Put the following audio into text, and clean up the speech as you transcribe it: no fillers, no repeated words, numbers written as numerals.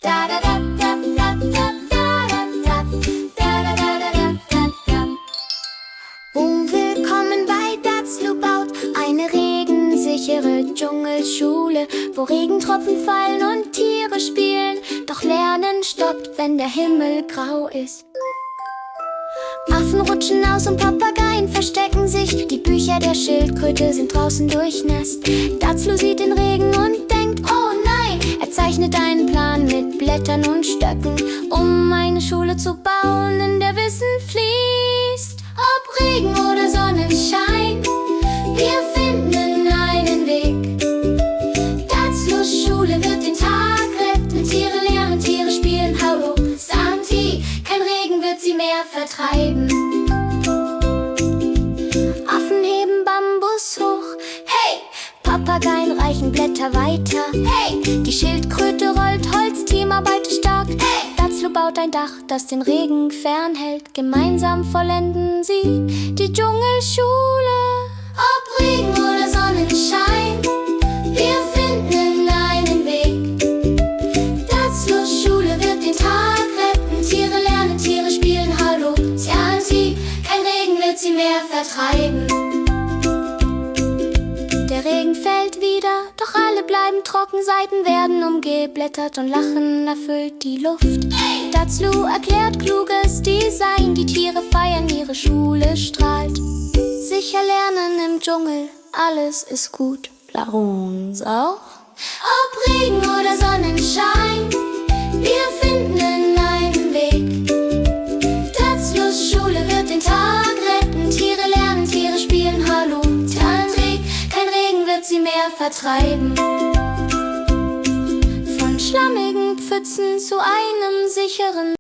Da da da da da da da da da da da. Willkommen bei Dazlu baut eine regensichere Dschungelschule, wo Regentropfen fallen und Tiere spielen, doch Lernen stoppt, wenn der Himmel grau ist. Affen rutschen aus und Papageien verstecken sich. Die Bücher der Schildkröte sind draußen durchnässt. Dazlu sieht den Regen und denkt, oh nein. Er zeichnet einen Plan mit Blättern und Stöcken, um eine Schule zu bauen, in der Wissen fließt. Ob Regen oder Sonnenschein, wir finden einen Weg. Dazlus Schule wird den Tag retten. Tiere lernen, Tiere spielen. Hallo, Santi, kein Regen wird sie mehr vertreiben. Affen heben Bambus hoch. Hey! Papageien reichen Blätter weiter. Hey! Die Schildkröte rollt Holz, Teamarbeit ist stark. Hey! Dazlu baut ein Dach, das den Regen fernhält. Gemeinsam vollenden sie die Dschungelschule. Ob Regen oder Sonnenschein, wir finden einen Weg. Dazlus Schule wird den Tag retten. Tiere lernen, Tiere spielen. Hallo, Santi, kein Regen wird sie mehr vertreiben. Der Regen fällt wieder, doch alle bleiben trocken. Seiten werden umgeblättert und Lachen erfüllt die Luft. Dazlu erklärt kluges Design. Die Tiere feiern, ihre Schule strahlt. Sicher lernen im Dschungel, alles ist gut. Larons auch. Ob Regen oder Sonnenschein, wir finden einen Weg. Dazlus Schule wird den Tag retten. Tiere lernen, Tiere spielen. Hallo, Santi, kein Regen wird sie mehr vertreiben. Von schlammigen Pfützen zu einem sicheren